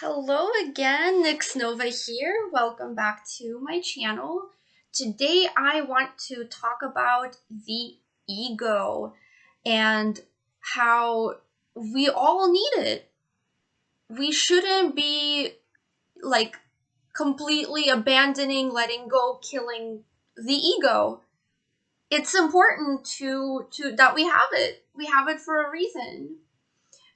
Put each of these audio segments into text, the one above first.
Hello again, Nix Nova here. Welcome back to my channel. Today I want to talk about the ego and how we all need it. We shouldn't be like completely abandoning, letting go, killing the ego. It's important to that we have it. We have it for a reason.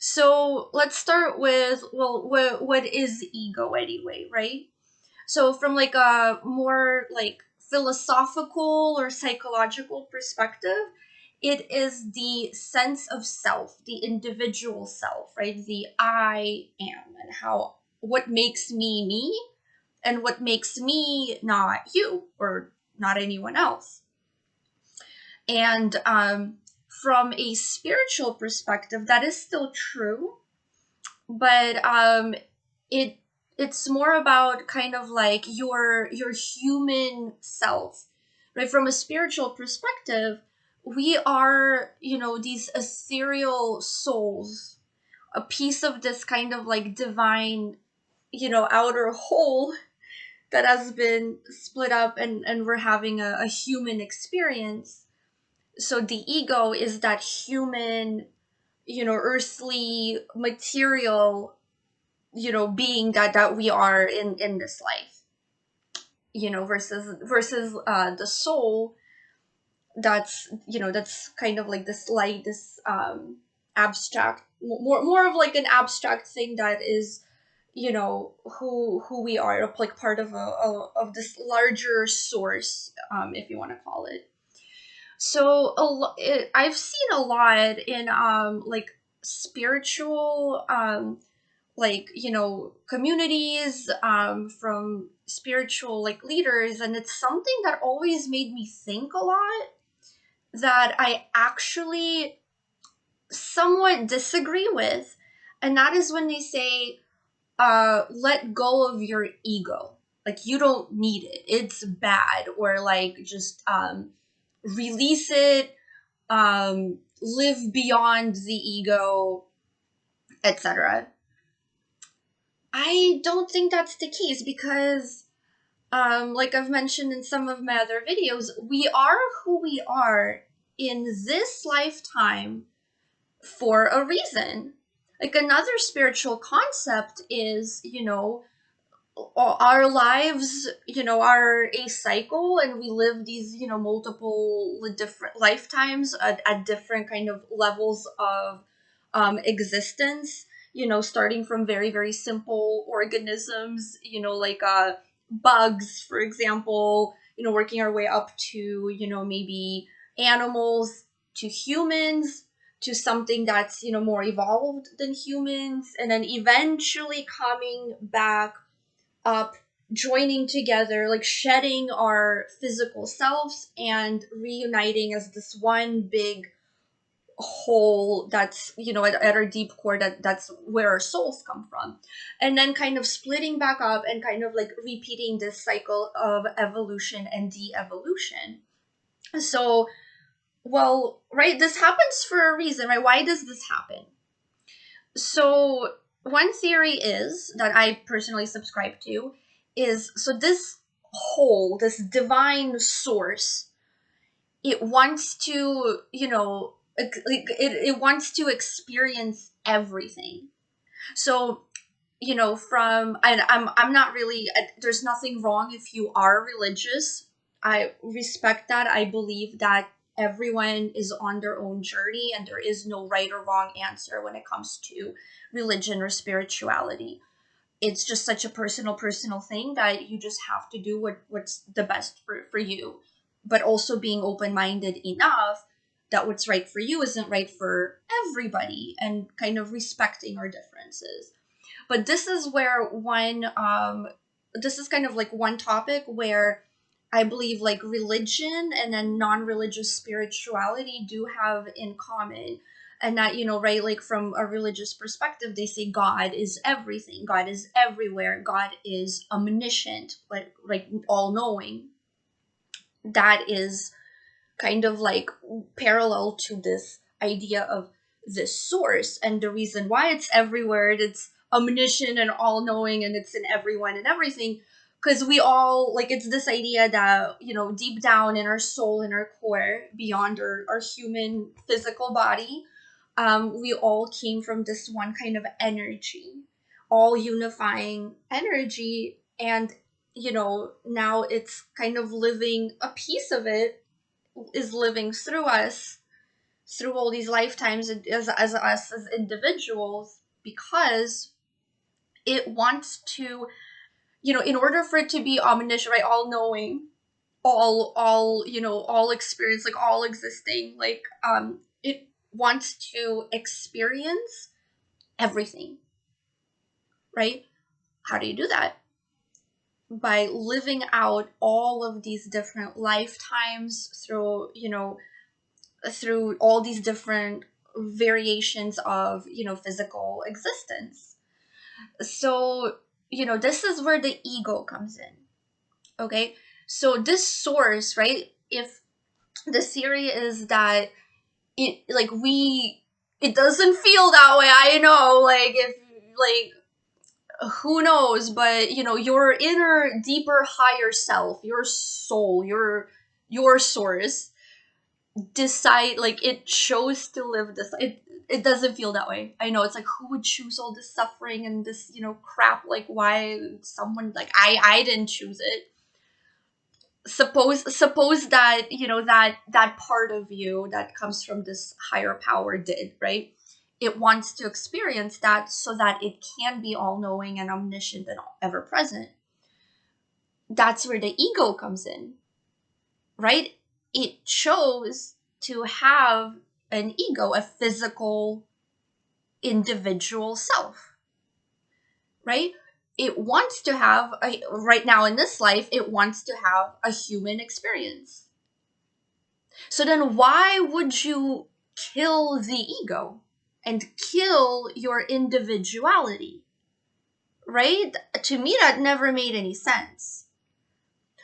So let's start with what is ego anyway, right? So from like a more like philosophical or psychological perspective, it is the sense of self, the individual self, right? The I am and how what makes me me and what makes me not you or not anyone else. And from a spiritual perspective, that is still true, but it it's more about kind of like your human self, right? From a spiritual perspective, we are, these ethereal souls, a piece of this kind of like divine, outer whole that has been split up, and we're having a human experience. So the ego is that human, earthly material, being that we are in this life, versus the soul. That's kind of like this light, this abstract, more of like an abstract thing that is, who we are, like part of of this larger source, if you want to call it. So I've seen a lot in like spiritual, like, communities, from spiritual like leaders, and it's something that always made me think a lot, that I actually somewhat disagree with. And that is when they say, let go of your ego, like you don't need it, it's bad, or like just release it, live beyond the ego, etc. I don't think that's the case, because like I've mentioned in some of my other videos, we are who we are in this lifetime for a reason. Like another spiritual concept is, our lives, are a cycle, and we live these, multiple different lifetimes at different kind of levels of existence, starting from very, very simple organisms, like bugs, for example, working our way up to, maybe animals, to humans, to something that's, more evolved than humans, and then eventually coming back up, joining together, like shedding our physical selves and reuniting as this one big whole, that's, at our deep core, that's where our souls come from, and then kind of splitting back up and kind of like repeating this cycle of evolution and de-evolution. So, well, right, this happens for a reason, right? Why does this happen? So one theory is that I personally subscribe to is, so this whole, this divine source, it wants to, it wants to experience everything. So, from, I'm not really, there's nothing wrong if you are religious. I respect that. I believe that everyone is on their own journey, and there is no right or wrong answer when it comes to religion or spirituality. It's just such a personal thing that you just have to do what's the best for you, but also being open-minded enough that what's right for you isn't right for everybody, and kind of respecting our differences. But this is where this is kind of like one topic where I believe like religion and then non-religious spirituality do have in common. And that, right, like from a religious perspective, they say God is everything, God is everywhere, God is omniscient, like all knowing. That is kind of like parallel to this idea of this source, and the reason why it's everywhere, it's omniscient and all knowing and it's in everyone and everything. Because we all, like, it's this idea that, deep down in our soul, in our core, beyond our human physical body, we all came from this one kind of energy, all unifying energy. And, now it's kind of living, a piece of it is living through us, through all these lifetimes as us as individuals, because it wants to, in order for it to be omniscient, right, all knowing, all experience, like all existing, like it wants to experience everything, right? How do you do that? By living out all of these different lifetimes through, through all these different variations of, physical existence. So, this is where the ego comes in. Okay? So this source, right? If the theory is that it doesn't feel that way. I know, like, if, like, who knows, but your inner, deeper, higher self, your soul, your source, decide, like, it chose to live this. It doesn't feel that way. I know, it's like, who would choose all this suffering and this, crap? Like, why someone, like, I didn't choose it. Suppose that, that part of you that comes from this higher power did, right? It wants to experience that so that it can be all-knowing and omniscient and ever present. That's where the ego comes in, right? It chose to have an ego, a physical individual self, right? It wants to have right now in this life, it wants to have a human experience. So then why would you kill the ego and kill your individuality? Right? To me, that never made any sense.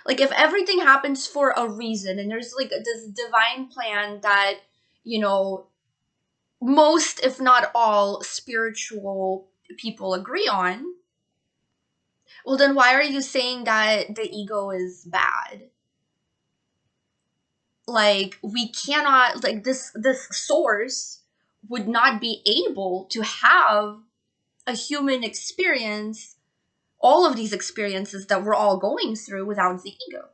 Like, if everything happens for a reason and there's like this divine plan that, most, if not all, spiritual people agree on, well, then why are you saying that the ego is bad? Like, we cannot, like, this source would not be able to have a human experience, all of these experiences that we're all going through, without the ego.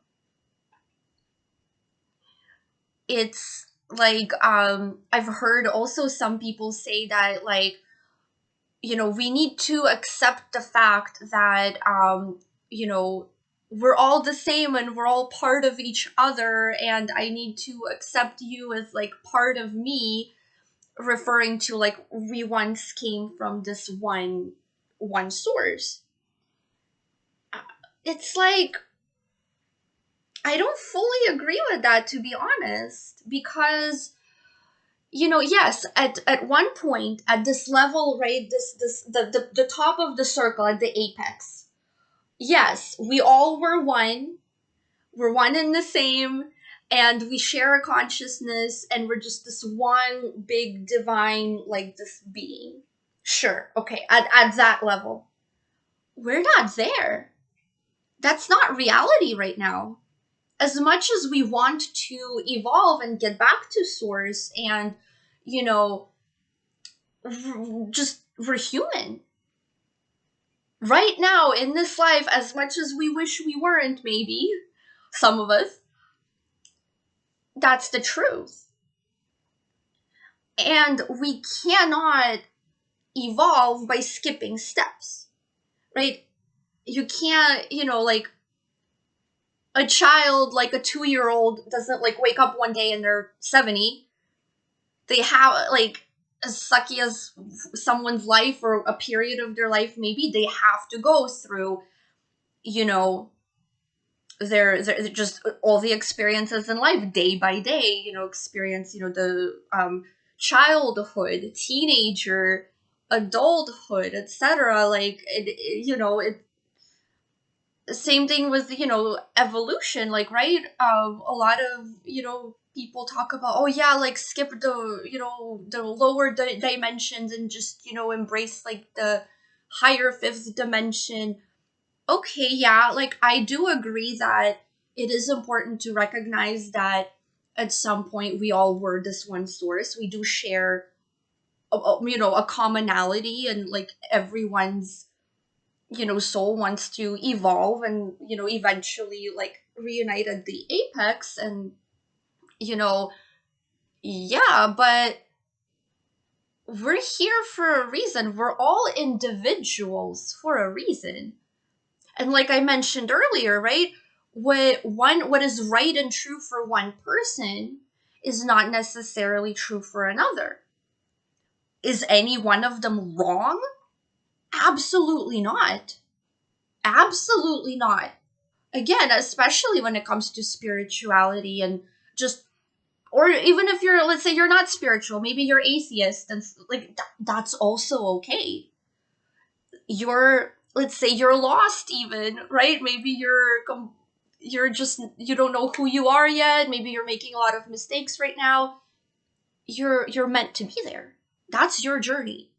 It's like, I've heard also some people say that, like, we need to accept the fact that, we're all the same and we're all part of each other, and I need to accept you as, like, part of me, referring to, like, we once came from this one source. It's like, I don't fully agree with that, to be honest, because, yes, at one point, at this level, right, the top of the circle, at the apex, yes, we all were one. We're one and the same, and we share a consciousness, and we're just this one big divine, like, this being. Sure, okay, at that level. We're not there. That's not reality right now. As much as we want to evolve and get back to source, and, just, we're human. Right now, in this life, as much as we wish we weren't, maybe, some of us, that's the truth. And we cannot evolve by skipping steps, right? You can't, like, a child, like a 2-year-old, doesn't, like, wake up one day and they're 70. They have, like, as sucky as someone's life or a period of their life, maybe they have to go through, they're just all the experiences in life, day by day, experience, the childhood, teenager, adulthood, etc. Like, it same thing with, evolution, like, right, a lot of, people talk about, oh yeah, like, skip the, the lower dimensions and just, embrace, like, the higher fifth dimension. Okay, yeah, like I do agree that it is important to recognize that at some point we all were this one source. We do share a commonality, and like everyone's soul wants to evolve and eventually like reunite at the apex. And you know yeah, but we're here for a reason. We're all individuals for a reason. And like I mentioned earlier, right, what is right and true for one person is not necessarily true for another. Is any one of them wrong? Absolutely not. Absolutely not. Again, especially when it comes to spirituality and just, or even if you're, let's say you're not spiritual, maybe you're atheist, and like that's also okay. You're, let's say you're lost even, right? Maybe you're just, you don't know who you are yet. Maybe you're making a lot of mistakes right now. You're meant to be there. That's your journey,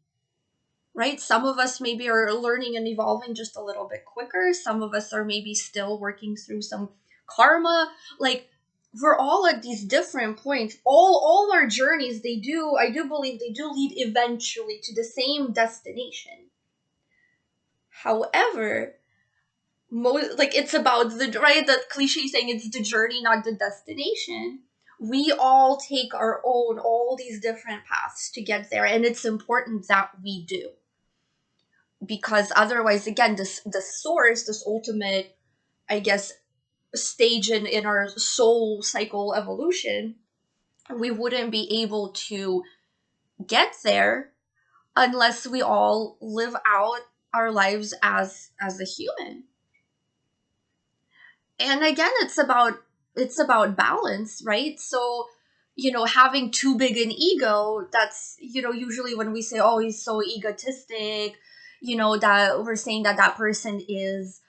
right? Some of us maybe are learning and evolving just a little bit quicker. Some of us are maybe still working through some karma. Like, we're all at these different points. All our journeys, I do believe they do lead eventually to the same destination. However, most, like, it's about the, right, that cliche saying, it's the journey, not the destination. We all take our own, all these different paths to get there, and it's important that we do, because otherwise, again, the source, this ultimate, I guess, stage in our soul cycle evolution, we wouldn't be able to get there unless we all live out our lives as a human. And again, it's about balance, right? So having too big an ego, that's usually when we say, oh, he's so egotistic, that we're saying that that person is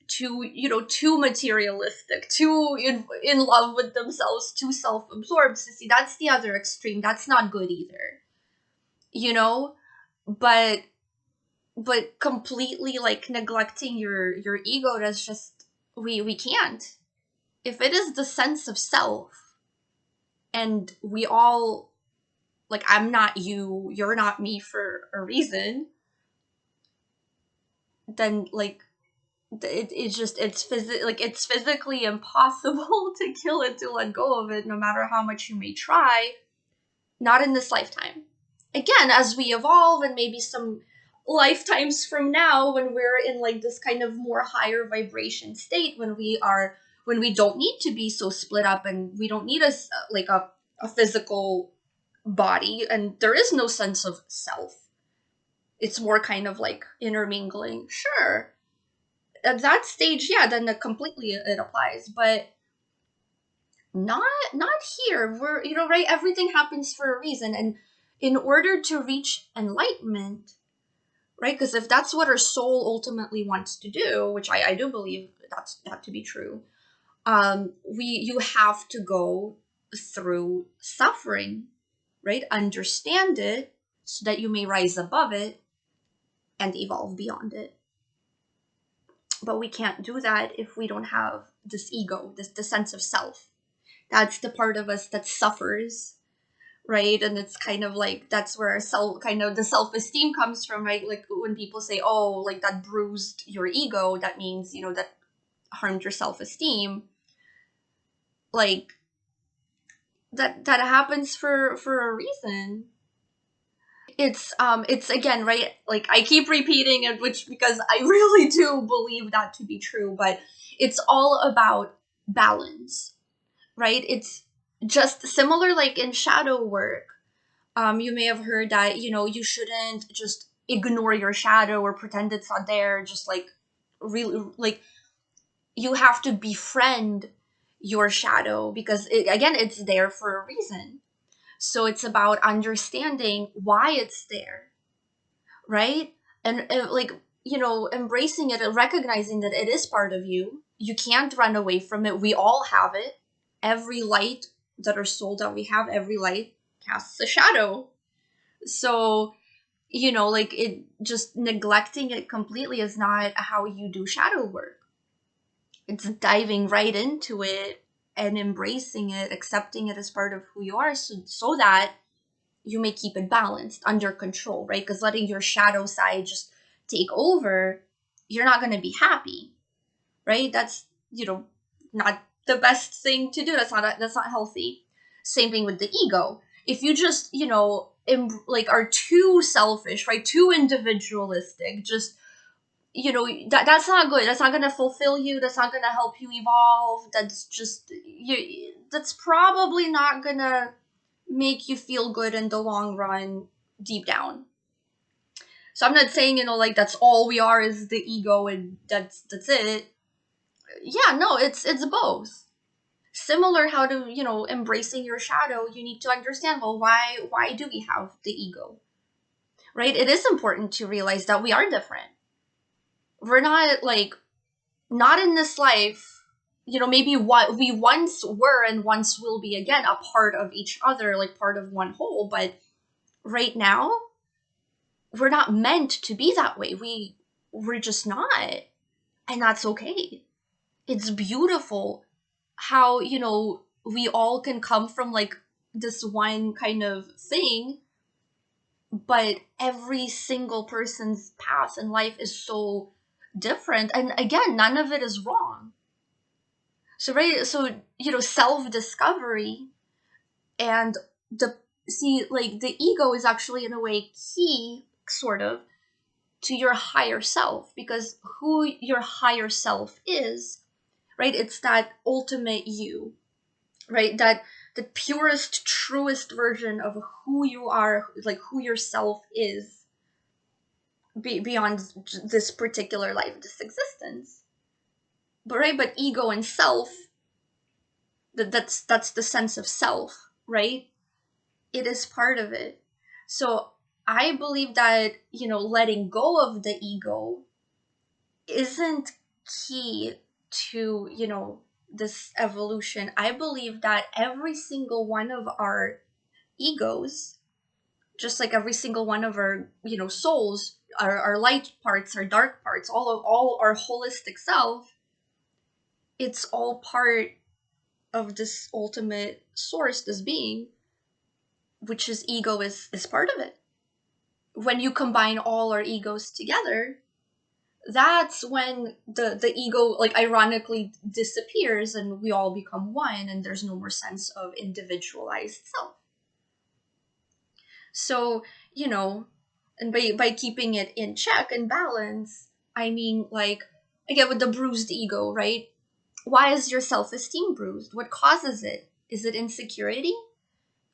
too materialistic, too in love with themselves, too self-absorbed. So see, that's the other extreme. That's not good either, you know but completely like neglecting your ego, that's just, we can't. If it is the sense of self, and we all, like, I'm not you, you're not me for a reason, then like it's just, it's physically impossible to kill it, to let go of it, no matter how much you may try. Not in this lifetime. Again, as we evolve, and maybe some lifetimes from now, when we're in like this kind of more higher vibration state, when we don't need to be so split up, and we don't need a physical body, and there is no sense of self. It's more kind of like intermingling. Sure, at that stage, yeah, then completely it applies. But not here. We're, right, everything happens for a reason. And in order to reach enlightenment, right, because if that's what our soul ultimately wants to do, which I do believe that's that to be true, you have to go through suffering, right? Understand it so that you may rise above it and evolve beyond it. But we can't do that if we don't have this ego, the sense of self. That's the part of us that suffers, right? And it's kind of like, that's where kind of the self-esteem comes from, right? Like when people say, oh, like that bruised your ego, that means that harmed your self-esteem. Like that happens for a reason. It's again, right, like I keep repeating it, which, because I really do believe that to be true, but it's all about balance, right? It's just similar like in shadow work. You may have heard that you shouldn't just ignore your shadow or pretend it's not there. Just like, really, like, you have to befriend your shadow, because again, it's there for a reason. So it's about understanding why it's there, right? And like, embracing it and recognizing that it is part of you. You can't run away from it. We all have it. Every light that our soul that we have, every light casts a shadow. So like it just neglecting it completely is not how you do shadow work. It's diving right into it and embracing it, accepting it as part of who you are, so that you may keep it balanced, under control, right? Because letting your shadow side just take over, you're not going to be happy, right? That's, not the best thing to do. That's not healthy. Same thing with the ego. If you just, like are too selfish, right? Too individualistic, just, that's not good. That's not going to fulfill you. That's not going to help you evolve. That's probably not going to make you feel good in the long run, deep down. So I'm not saying, like that's all we are is the ego and that's it. Yeah, no, it's both. Similar how to, embracing your shadow, you need to understand, well, why do we have the ego? Right? It is important to realize that we are different. We're not like not in this life, maybe what we once were and once will be again, a part of each other, like part of one whole, but right now we're not meant to be that way. We're just not. And that's okay. It's beautiful how, we all can come from like this one kind of thing, but every single person's path in life is so different. And again, none of it is wrong. So, right, so, self discovery and the see, like the ego is actually in a way key, sort of, to your higher self, because who your higher self is, right? It's that ultimate you, right? That the purest, truest version of who you are, like who yourself is, beyond this particular life, this existence. But right, but ego and self, that's the sense of self, right? It is part of it. So I believe that, letting go of the ego isn't key to, this evolution. I believe that every single one of our egos, just like every single one of our, souls, our light parts, our dark parts, all our holistic self, it's all part of this ultimate source, this being, which is ego is part of it. When you combine all our egos together, that's when the ego, like, ironically disappears and we all become one, and there's no more sense of individualized self. So, and by keeping it in check and balance, I mean, like, again, with the bruised ego, right? Why is your self-esteem bruised? What causes it? Is it insecurity?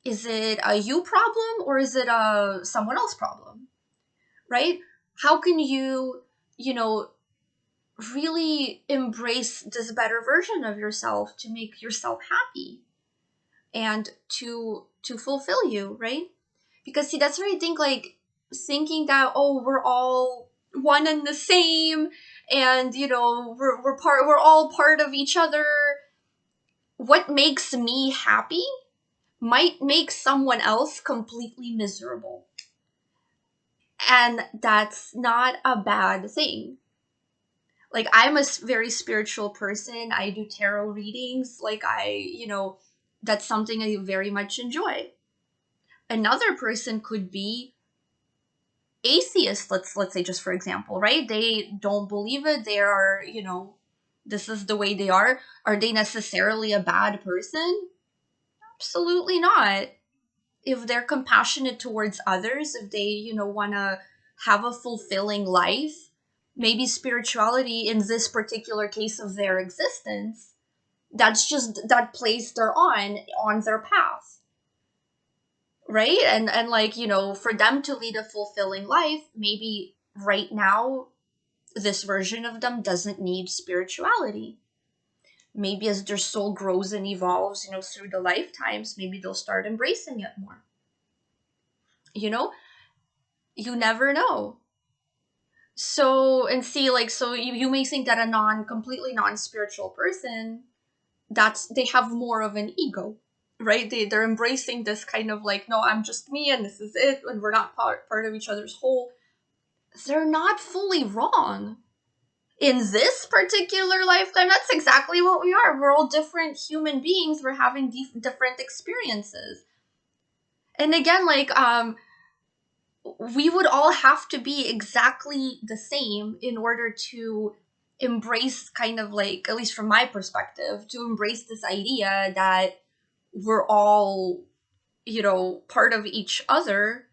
Is it a you problem, or is it a someone else problem? Right? How can you, you know, really embrace this better version of yourself to make yourself happy and to fulfill you, right? Because see, that's where I think, like, thinking that, oh, we're all one and the same, and we're all part of each other. What makes me happy might make someone else completely miserable, and that's not a bad thing. Like, I'm a very spiritual person. I do tarot readings. Like, that's something I very much enjoy. Another person could be atheist, let's say, just for example, right? They don't believe it. They are, this is the way they are. Are they necessarily a bad person? Absolutely not. If they're compassionate towards others, if they, want to have a fulfilling life, maybe spirituality in this particular case of their existence, that's just that place they're on their path, right? And like, for them to lead a fulfilling life, maybe right now this version of them doesn't need spirituality. Maybe as their soul grows and evolves, through the lifetimes, maybe they'll start embracing it more. you know you never know. So, and see, like, so you may think that a completely non-spiritual person, that's they have more of an ego, right? They're embracing this kind of like, no, I'm just me and this is it, and we're not part of each other's whole. They're not fully wrong. In this particular lifetime, that's exactly what we are. We're all different human beings. We're having different experiences. And again, like, we would all have to be exactly the same in order to embrace, kind of like, at least from my perspective, to embrace this idea that we're all, part of each other.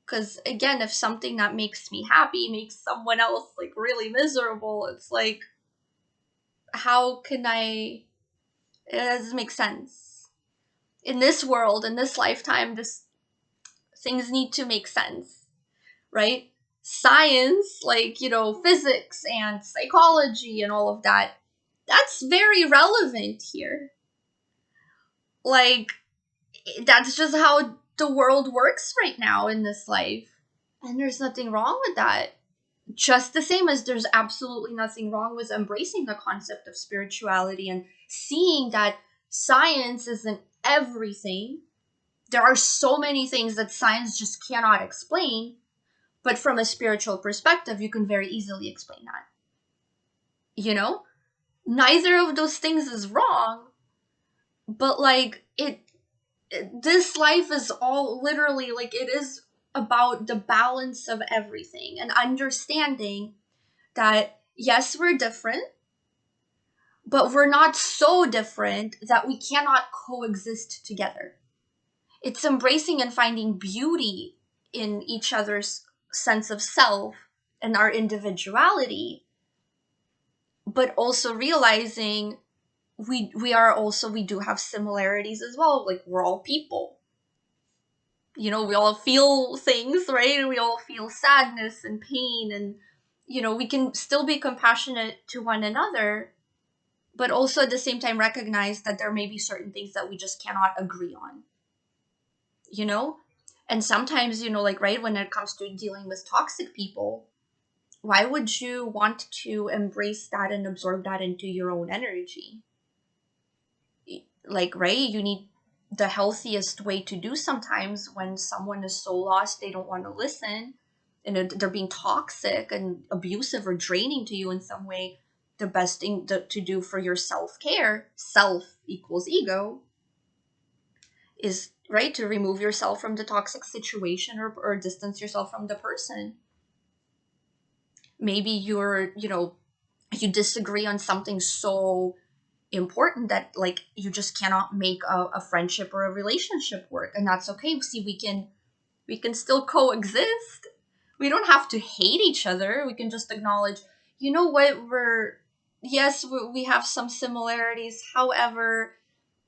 Because again, if something that makes me happy makes someone else like really miserable, it's like, how can I? It doesn't make sense. In this world, in this lifetime, this things need to make sense, right? Science, like, physics and psychology and all of that, that's very relevant here. Like, that's just how the world works right now in this life. And there's nothing wrong with that. Just the same as there's absolutely nothing wrong with embracing the concept of spirituality and seeing that science isn't everything. There are so many things that science just cannot explain, but from a spiritual perspective, you can very easily explain that. Neither of those things is wrong, but like this life is all literally like, it is about the balance of everything and understanding that yes, we're different, but we're not so different that we cannot coexist together. It's embracing and finding beauty in each other's sense of self and our individuality, but also realizing we do have similarities as well. Like, we're all people. We all feel things, right? And we all feel sadness and pain, and we can still be compassionate to one another, but also at the same time recognize that there may be certain things that we just cannot agree on. you know and sometimes, like, right, when it comes to dealing with toxic people, why would you want to embrace that and absorb that into your own energy? Like, right, you need the healthiest way to do sometimes when someone is so lost they don't want to listen, and they're being toxic and abusive or draining to you in some way. The best thing to do for your self-care, self equals ego, is, right, to remove yourself from the toxic situation, or distance yourself from the person. Maybe you disagree on something so important that, like, you just cannot make a friendship or a relationship work, and that's okay. See, we can still coexist. We don't have to hate each other. We can just acknowledge, what, yes, we have some similarities. However,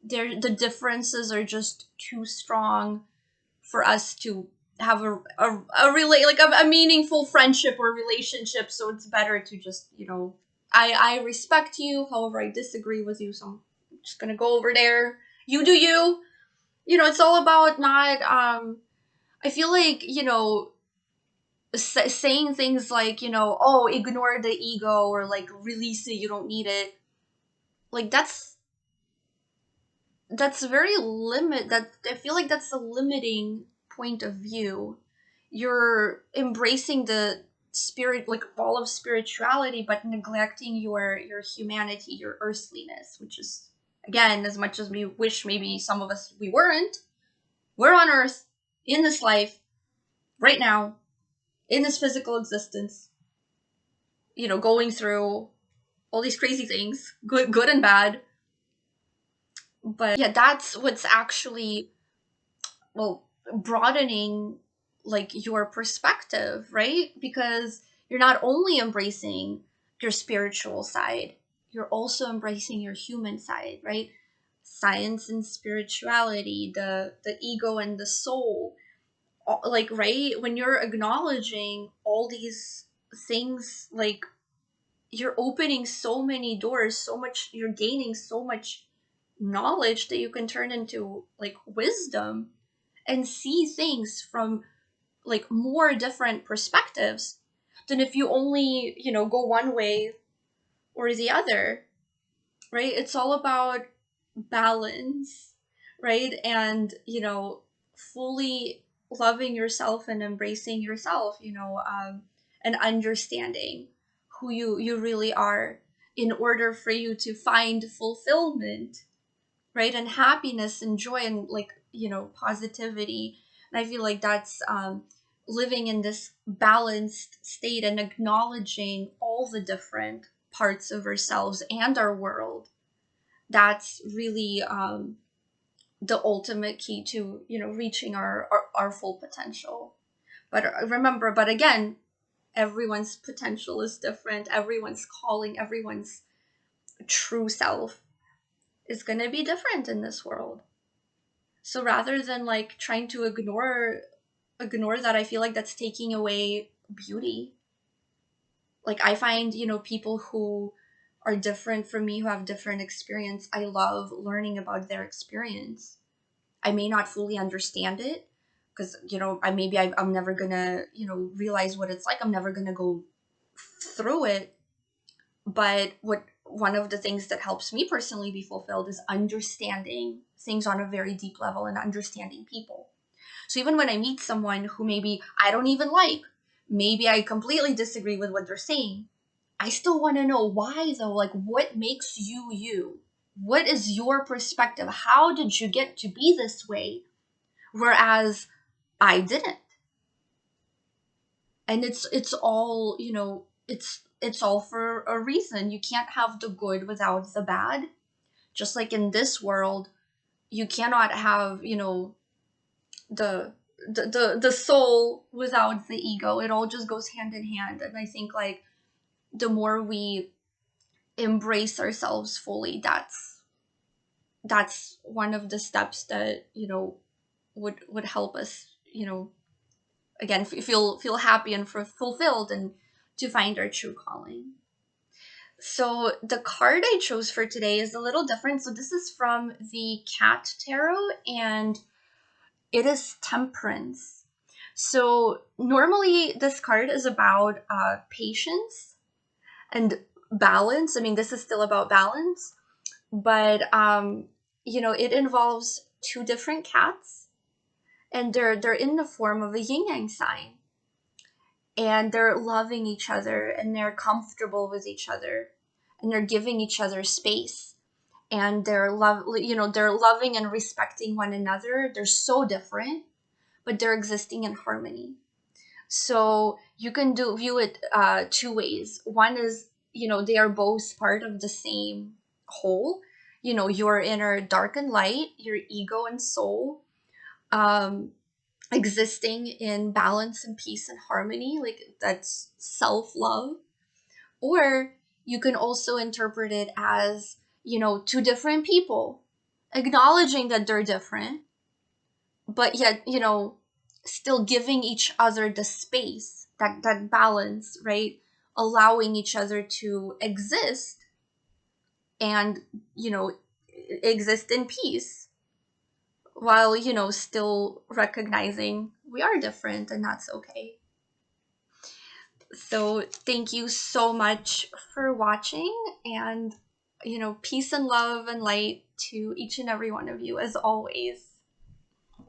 the differences are just too strong for us to have a meaningful friendship or relationship. So it's better to just, I respect you, however I disagree with you, so I'm just gonna go over there. You do you. It's all about not, I feel like, saying things like, oh, ignore the ego, or like, release it, you don't need it. Like, that's very that I feel like that's a limiting point of view. You're embracing the spirit, like, all of spirituality, but neglecting your humanity, your earthliness, which is, again, as much as we wish maybe some of us we weren't, we're on earth in this life right now, in this physical existence, going through all these crazy things, good and bad. But yeah, that's what's actually, well, broadening, like, your perspective, right? Because you're not only embracing your spiritual side, you're also embracing your human side, right? Science and spirituality, the ego and the soul. Like, right, when you're acknowledging all these things, like, you're opening so many doors, so much, you're gaining so much knowledge that you can turn into, like, wisdom, and see things from, like, more different perspectives than if you only, go one way or the other, right? It's all about balance. right? And, fully loving yourself and embracing yourself, and understanding who you really are in order for you to find fulfillment, right? And happiness and joy and, like, positivity. And I feel like that's living in this balanced state and acknowledging all the different parts of ourselves and our world. That's really the ultimate key to, reaching our full potential. But remember, but again, everyone's potential is different. Everyone's calling, everyone's true self is going to be different in this world. So rather than, like, trying to ignore that, I feel like that's taking away beauty. Like, I find, people who are different from me, who have different experience, I love learning about their experience. I may not fully understand it, because, I'm never gonna, realize what it's like. I'm never gonna go through it. But one of the things that helps me personally be fulfilled is understanding things on a very deep level and understanding people. So even when I meet someone who maybe I don't even like, maybe I completely disagree with what they're saying, I still want to know why though. Like, what makes you you? What is your perspective? How did you get to be this way? Whereas I didn't. And it's all, it's all for a reason. You can't have the good without the bad. Just like in this world, you cannot have, the the soul without the ego. It all just goes hand in hand. And I think, like, the more we embrace ourselves fully, that's one of the steps that, would help us, again, feel happy and fulfilled, and to find our true calling. So the card I chose for today is a little different. So this is from the Cat Tarot, and it is Temperance. So normally this card is about patience and balance. I mean, this is still about balance, but it involves two different cats, and they're in the form of a yin yang sign, and they're loving each other, and they're comfortable with each other, and they're giving each other space, and they're loving and respecting one another. They're so different, but they're existing in harmony. So you can view it two ways. One is, they are both part of the same whole. Your inner dark and light, your ego and soul, um, existing in balance and peace and harmony. Like, that's self-love. Or you can also interpret it as, two different people acknowledging that they're different, but yet, still giving each other the space, that balance, right? Allowing each other to exist and, exist in peace, while, still recognizing we are different, and that's okay. So thank you so much for watching, and, peace and love and light to each and every one of you, as always.